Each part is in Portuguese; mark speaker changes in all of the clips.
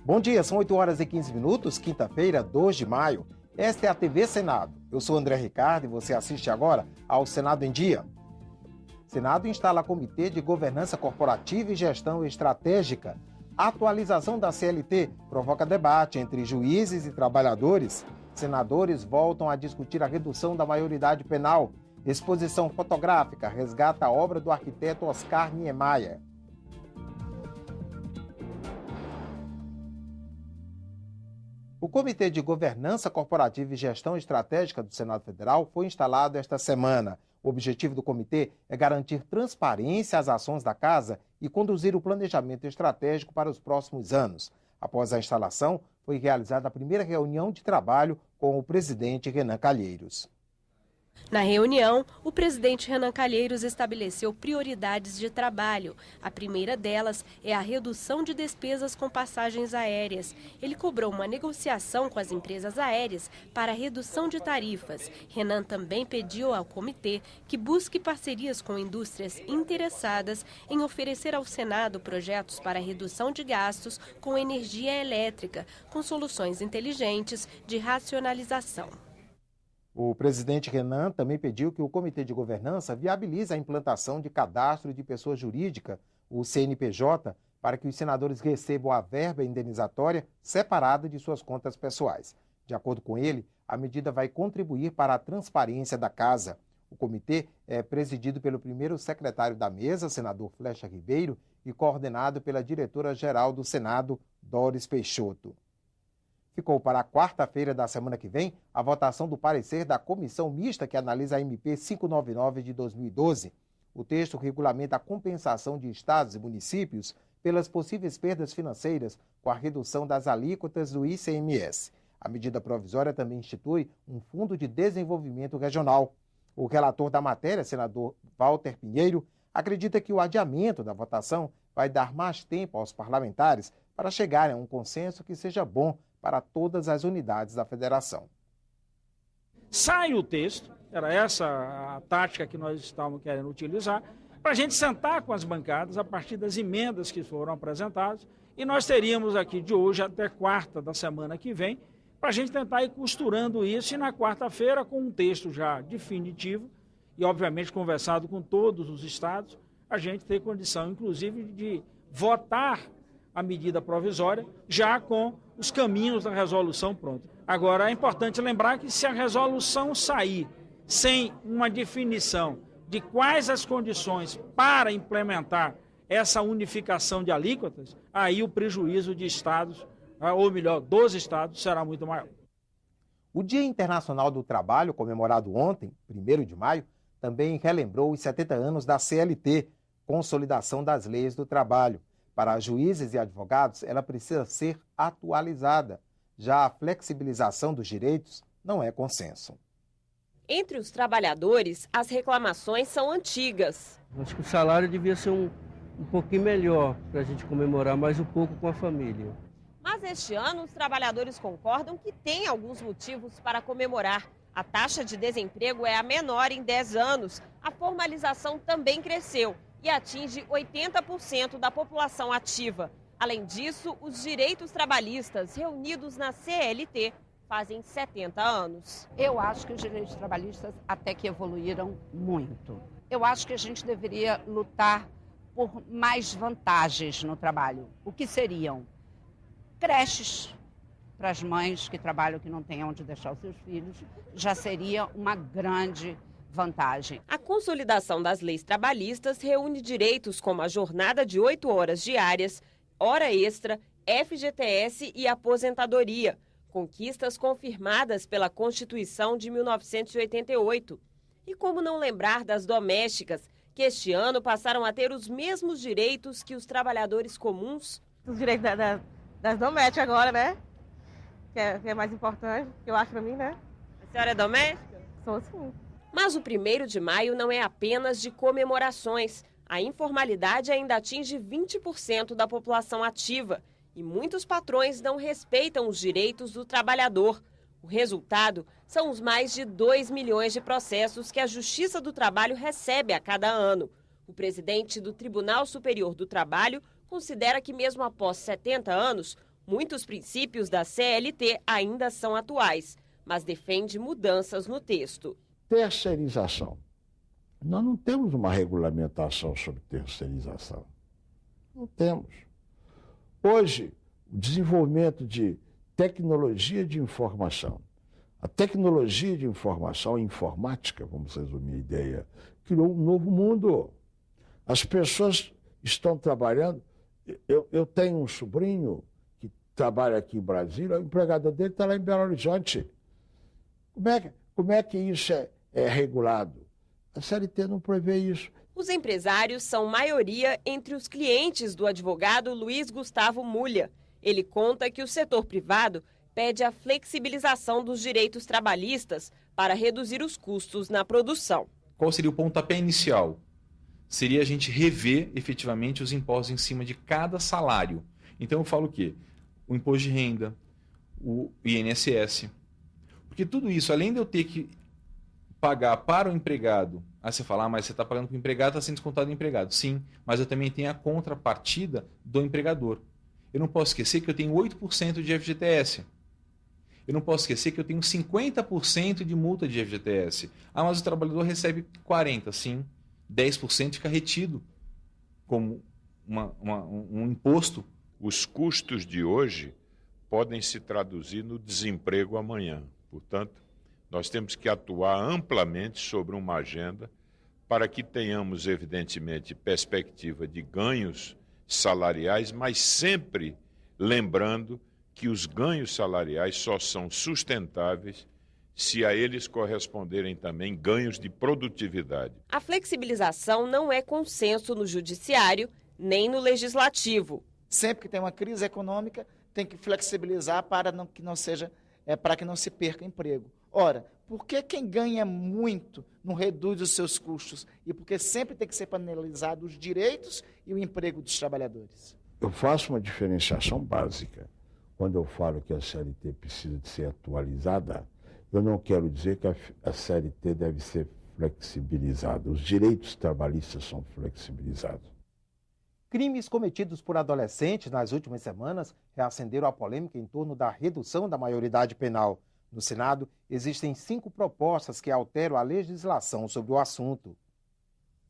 Speaker 1: Bom dia, são 8 horas e 15 minutos, quinta-feira, 2 de maio. Esta é a TV Senado. Eu sou André Ricardo e você assiste agora ao Senado em Dia. Senado instala Comitê de Governança Corporativa e Gestão Estratégica. Atualização da CLT provoca debate entre juízes e trabalhadores. Senadores voltam a discutir a redução da maioridade penal. Exposição fotográfica resgata a obra do arquiteto Oscar Niemeyer. O Comitê de Governança Corporativa e Gestão Estratégica do Senado Federal foi instalado esta semana. O objetivo do comitê é garantir transparência às ações da Casa e conduzir o planejamento estratégico para os próximos anos. Após a instalação, foi realizada a primeira reunião de trabalho com o presidente Renan Calheiros.
Speaker 2: Na reunião, o presidente Renan Calheiros estabeleceu prioridades de trabalho. A primeira delas é a redução de despesas com passagens aéreas. Ele cobrou uma negociação com as empresas aéreas para a redução de tarifas. Renan também pediu ao comitê que busque parcerias com indústrias interessadas em oferecer ao Senado projetos para redução de gastos com energia elétrica, com soluções inteligentes de racionalização.
Speaker 1: O presidente Renan também pediu que o Comitê de Governança viabilize a implantação de cadastro de pessoa jurídica, o CNPJ, para que os senadores recebam a verba indenizatória separada de suas contas pessoais. De acordo com ele, a medida vai contribuir para a transparência da Casa. O comitê é presidido pelo primeiro secretário da mesa, senador Flecha Ribeiro, e coordenado pela diretora-geral do Senado, Doris Peixoto. Ficou para a quarta-feira da semana que vem a votação do parecer da comissão mista que analisa a MP 599 de 2012. O texto regulamenta a compensação de estados e municípios pelas possíveis perdas financeiras com a redução das alíquotas do ICMS. A medida provisória também institui um fundo de desenvolvimento regional. O relator da matéria, senador Walter Pinheiro, acredita que o adiamento da votação vai dar mais tempo aos parlamentares para chegarem a um consenso que seja bom para todas as unidades da federação.
Speaker 3: Sai o texto, era essa a tática que nós estávamos querendo utilizar, para a gente sentar com as bancadas a partir das emendas que foram apresentadas, e nós teríamos aqui de hoje até quarta da semana que vem, para a gente tentar ir costurando isso, e na quarta-feira, com um texto já definitivo, e obviamente conversado com todos os estados, a gente ter condição, inclusive, de votar a medida provisória, já com os caminhos da resolução pronta. Agora, é importante lembrar que se a resolução sair sem uma definição de quais as condições para implementar essa unificação de alíquotas, aí o prejuízo de estados, ou melhor, dos estados, será muito maior.
Speaker 1: O Dia Internacional do Trabalho, comemorado ontem, 1º de maio, também relembrou os 70 anos da CLT, Consolidação das Leis do Trabalho. Para juízes e advogados, ela precisa ser atualizada. Já a flexibilização dos direitos não é consenso.
Speaker 2: Entre os trabalhadores, as reclamações são antigas.
Speaker 4: Acho que o salário devia ser um pouquinho melhor para a gente comemorar mais um pouco com a família.
Speaker 2: Mas este ano, os trabalhadores concordam que tem alguns motivos para comemorar. A taxa de desemprego é a menor em 10 anos. A formalização também cresceu e atinge 80% da população ativa. Além disso, os direitos trabalhistas reunidos na CLT fazem 70 anos.
Speaker 5: Eu acho que os direitos trabalhistas até que evoluíram muito. Eu acho que a gente deveria lutar por mais vantagens no trabalho. O que seriam? Creches para as mães que trabalham, que não têm onde deixar os seus filhos, já seria uma grande vantagem.
Speaker 2: A consolidação das leis trabalhistas reúne direitos como a jornada de 8 horas diárias, hora extra, FGTS e aposentadoria, conquistas confirmadas pela Constituição de 1988. E como não lembrar das domésticas, que este ano passaram a ter os mesmos direitos que os trabalhadores comuns?
Speaker 6: Os direitos das domésticas agora, né? Que é mais importante, eu acho pra mim, né?
Speaker 2: A senhora é doméstica?
Speaker 6: Sou sim.
Speaker 2: Mas o 1º de maio não é apenas de comemorações. A informalidade ainda atinge 20% da população ativa e muitos patrões não respeitam os direitos do trabalhador. O resultado são os mais de 2 milhões de processos que a Justiça do Trabalho recebe a cada ano. O presidente do Tribunal Superior do Trabalho considera que mesmo após 70 anos,
Speaker 7: Muitos princípios da CLT ainda são atuais, mas defende mudanças no texto.
Speaker 8: Terceirização. Nós não temos uma regulamentação sobre terceirização. Não temos. Hoje, o desenvolvimento de tecnologia de informação, a tecnologia de informação, a informática, vamos resumir a ideia, criou um novo mundo. As pessoas estão trabalhando. Eu tenho um sobrinho que trabalha aqui em Brasília, a empregada dele está lá em Belo Horizonte. Como é que isso é regulado? A CLT não prevê isso.
Speaker 7: Os empresários são maioria entre os clientes do advogado Luiz Gustavo Mulha. Ele conta que o setor privado pede a flexibilização dos direitos trabalhistas para reduzir os custos na produção.
Speaker 9: Qual seria o pontapé inicial? Seria a gente rever efetivamente os impostos em cima de cada salário. Então eu falo o quê? O imposto de renda, o INSS. Porque tudo isso, além de eu ter que pagar para o empregado, aí você fala, mas você está pagando para o empregado, está sendo descontado do empregado. Sim, mas eu também tenho a contrapartida do empregador. Eu não posso esquecer que eu tenho 8% de FGTS. Eu não posso esquecer que eu tenho 50% de multa de FGTS. Ah, mas o trabalhador recebe 40%, sim. 10% fica retido como um imposto.
Speaker 10: Os custos de hoje podem se traduzir no desemprego amanhã. Portanto, nós temos que atuar amplamente sobre uma agenda para que tenhamos, evidentemente, perspectiva de ganhos salariais, mas sempre lembrando que os ganhos salariais só são sustentáveis se a eles corresponderem também ganhos de produtividade.
Speaker 7: A flexibilização não é consenso no judiciário nem no legislativo.
Speaker 11: Sempre que tem uma crise econômica, tem que flexibilizar para que não se perca emprego. Ora, por que quem ganha muito não reduz os seus custos? E porque sempre tem que ser penalizado os direitos e o emprego dos trabalhadores?
Speaker 8: Eu faço uma diferenciação básica. Quando eu falo que a CLT precisa de ser atualizada, eu não quero dizer que a CLT deve ser flexibilizada. Os direitos trabalhistas são flexibilizados.
Speaker 1: Crimes cometidos por adolescentes nas últimas semanas reacenderam a polêmica em torno da redução da maioridade penal. No Senado, existem 5 propostas que alteram a legislação sobre o assunto.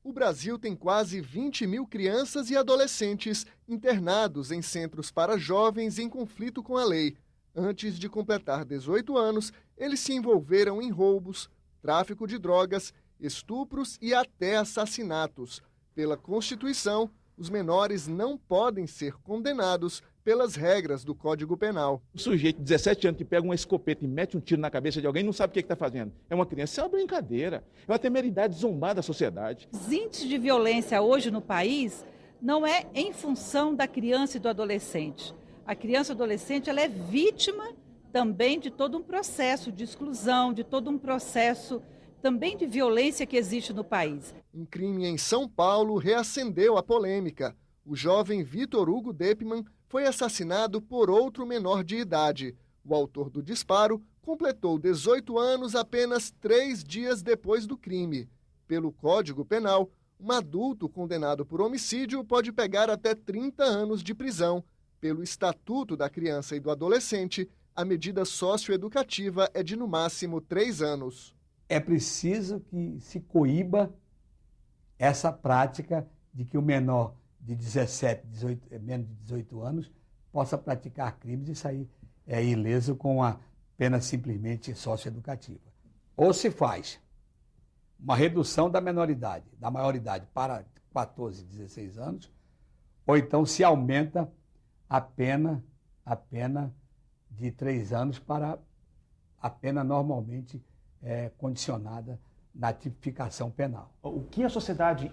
Speaker 12: O Brasil tem quase 20 mil crianças e adolescentes internados em centros para jovens em conflito com a lei. Antes de completar 18 anos, eles se envolveram em roubos, tráfico de drogas, estupros e até assassinatos. Pela Constituição, os menores não podem ser condenados pelas regras do Código Penal.
Speaker 13: O sujeito de 17 anos que pega uma escopeta e mete um tiro na cabeça de alguém não sabe o que está fazendo. É uma criança, isso é uma brincadeira. É uma temeridade zombar da sociedade.
Speaker 14: Os índices de violência hoje no país não é em função da criança e do adolescente. A criança e o adolescente ela é vítima também de todo um processo de exclusão, de todo um processo também de violência que existe no país.
Speaker 12: Um crime em São Paulo reacendeu a polêmica. O jovem Vitor Hugo Deppmann foi assassinado por outro menor de idade. O autor do disparo completou 18 anos apenas 3 dias depois do crime. Pelo Código Penal, um adulto condenado por homicídio pode pegar até 30 anos de prisão. Pelo Estatuto da Criança e do Adolescente, a medida socioeducativa é de no máximo 3 anos.
Speaker 15: É preciso que se coíba essa prática de que o menor de 17, menos de 18 anos possa praticar crimes e sair ileso com a pena simplesmente socioeducativa. Ou se faz uma redução da maioridade para 14, 16 anos, ou então se aumenta a pena de 3 anos para a pena normalmente condicionada na tipificação penal.
Speaker 16: O que a sociedade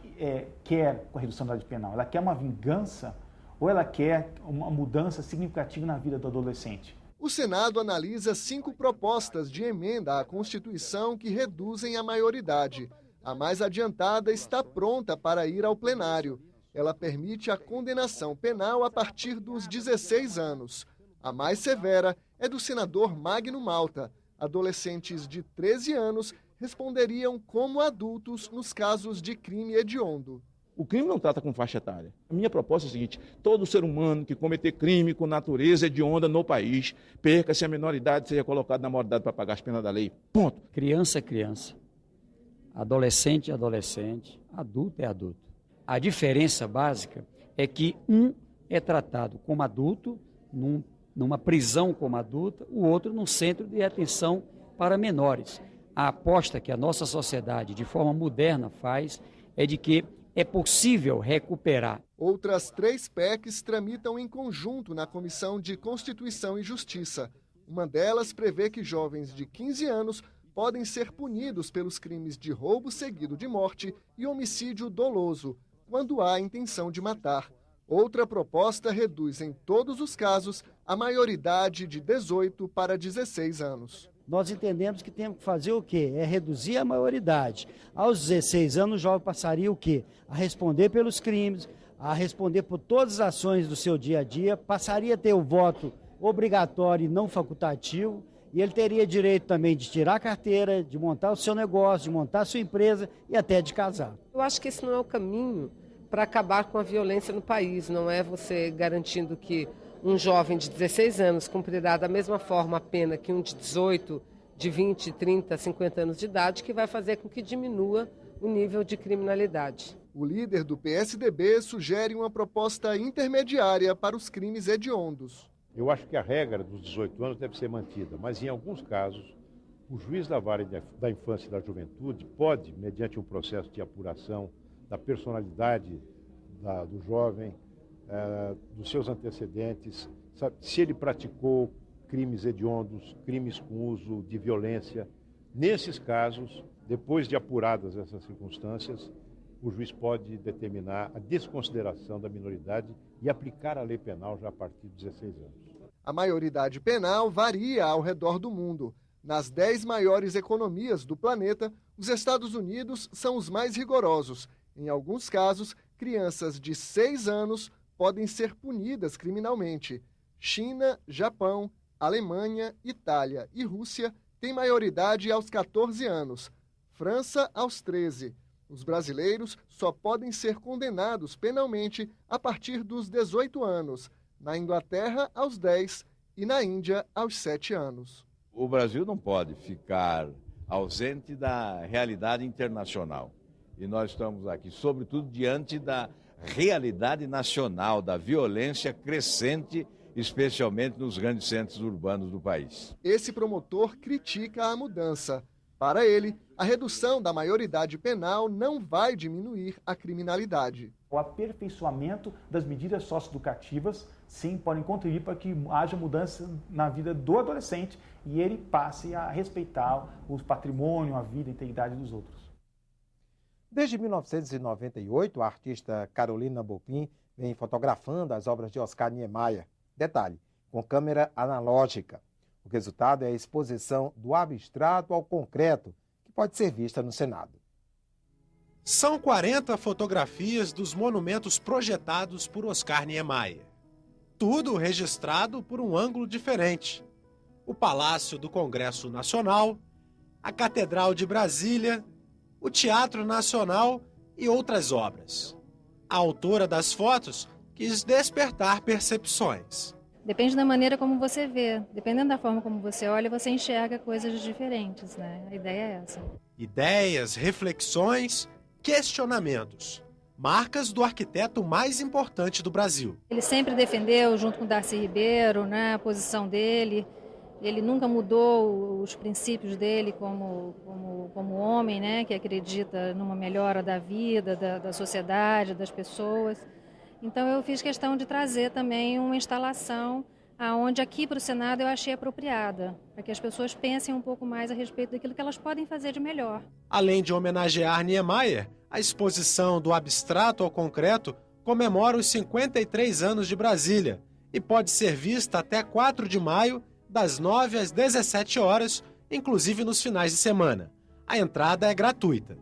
Speaker 16: quer com a redução da idade penal? Ela quer uma vingança ou ela quer uma mudança significativa na vida do adolescente?
Speaker 12: O Senado analisa 5 propostas de emenda à Constituição que reduzem a maioridade. A mais adiantada está pronta para ir ao plenário. Ela permite a condenação penal a partir dos 16 anos. A mais severa é do senador Magno Malta. Adolescentes de 13 anos responderiam como adultos nos casos de crime hediondo.
Speaker 13: O crime não trata com faixa etária. A minha proposta é a seguinte: todo ser humano que cometer crime com natureza hedionda no país, perca-se a menoridade, seja colocado na maioridade para pagar as penas da lei. Ponto.
Speaker 17: Criança é criança, adolescente é adolescente, adulto é adulto. A diferença básica é que um é tratado como adulto, numa prisão como adulta, o outro num centro de atenção para menores. A aposta que a nossa sociedade, de forma moderna, faz é de que é possível recuperar.
Speaker 12: Outras 3 PECs tramitam em conjunto na Comissão de Constituição e Justiça. Uma delas prevê que jovens de 15 anos podem ser punidos pelos crimes de roubo seguido de morte e homicídio doloso, quando há intenção de matar. Outra proposta reduz em todos os casos a maioridade de 18 para 16 anos.
Speaker 18: Nós entendemos que temos que fazer o quê? É reduzir a maioridade. Aos 16 anos, o jovem passaria o quê? A responder pelos crimes, a responder por todas as ações do seu dia a dia, passaria a ter o voto obrigatório e não facultativo, e ele teria direito também de tirar a carteira, de montar o seu negócio, de montar a sua empresa e até de casar.
Speaker 19: Eu acho que esse não é o caminho para acabar com a violência no país, não é você garantindo que um jovem de 16 anos cumprirá da mesma forma a pena que um de 18, de 20, 30, 50 anos de idade, que vai fazer com que diminua o nível de criminalidade.
Speaker 12: O líder do PSDB sugere uma proposta intermediária para os crimes hediondos.
Speaker 20: Eu acho que a regra dos 18 anos deve ser mantida, mas em alguns casos, o juiz da vara da infância e da juventude pode, mediante um processo de apuração da personalidade do jovem, dos seus antecedentes, sabe, se ele praticou crimes hediondos, crimes com uso de violência. Nesses casos, depois de apuradas essas circunstâncias, o juiz pode determinar a desconsideração da minoridade e aplicar a lei penal já a partir de 16 anos.
Speaker 12: A maioridade penal varia ao redor do mundo. Nas 10 maiores economias do planeta, os Estados Unidos são os mais rigorosos. Em alguns casos, crianças de 6 anos podem ser punidas criminalmente. China, Japão, Alemanha, Itália e Rússia têm maioridade aos 14 anos. França, aos 13. Os brasileiros só podem ser condenados penalmente a partir dos 18 anos. Na Inglaterra, aos 10 e na Índia, aos 7 anos.
Speaker 21: O Brasil não pode ficar ausente da realidade internacional. E nós estamos aqui, sobretudo, diante da realidade nacional, da violência crescente, especialmente nos grandes centros urbanos do país.
Speaker 12: Esse promotor critica a mudança. Para ele, a redução da maioridade penal não vai diminuir a criminalidade.
Speaker 16: O aperfeiçoamento das medidas socioeducativas, sim, podem contribuir para que haja mudança na vida do adolescente e ele passe a respeitar o patrimônio, a vida e a integridade dos outros.
Speaker 1: Desde 1998, a artista Carolina Bopin vem fotografando as obras de Oscar Niemeyer. Detalhe, com câmera analógica. O resultado é a exposição do abstrato ao concreto, que pode ser vista no Senado.
Speaker 22: São 40 fotografias dos monumentos projetados por Oscar Niemeyer. Tudo registrado por um ângulo diferente. O Palácio do Congresso Nacional, a Catedral de Brasília, o Teatro Nacional e outras obras. A autora das fotos quis despertar percepções.
Speaker 23: Depende da maneira como você vê. Dependendo da forma como você olha, você enxerga coisas diferentes, né? A ideia é essa.
Speaker 22: Ideias, reflexões, questionamentos. Marcas do arquiteto mais importante do Brasil.
Speaker 23: Ele sempre defendeu, junto com Darcy Ribeiro, né, a posição dele. Ele nunca mudou os princípios dele como homem, né, que acredita numa melhora da vida, da sociedade, das pessoas. Então eu fiz questão de trazer também uma instalação aonde aqui para o Senado eu achei apropriada, para que as pessoas pensem um pouco mais a respeito daquilo que elas podem fazer de melhor.
Speaker 22: Além de homenagear Niemeyer, a exposição do abstrato ao concreto comemora os 53 anos de Brasília e pode ser vista até 4 de maio, das 9 às 17 horas, inclusive nos finais de semana. A entrada é gratuita.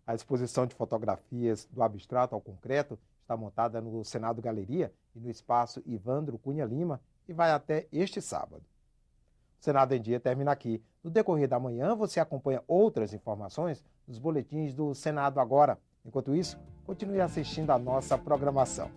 Speaker 1: A exposição de fotografias do abstrato ao concreto está montada no Senado Galeria e no espaço Ivandro Cunha Lima e vai até este sábado. O Senado em Dia termina aqui. No decorrer da manhã, você acompanha outras informações nos boletins do Senado Agora. Enquanto isso, continue assistindo a nossa programação.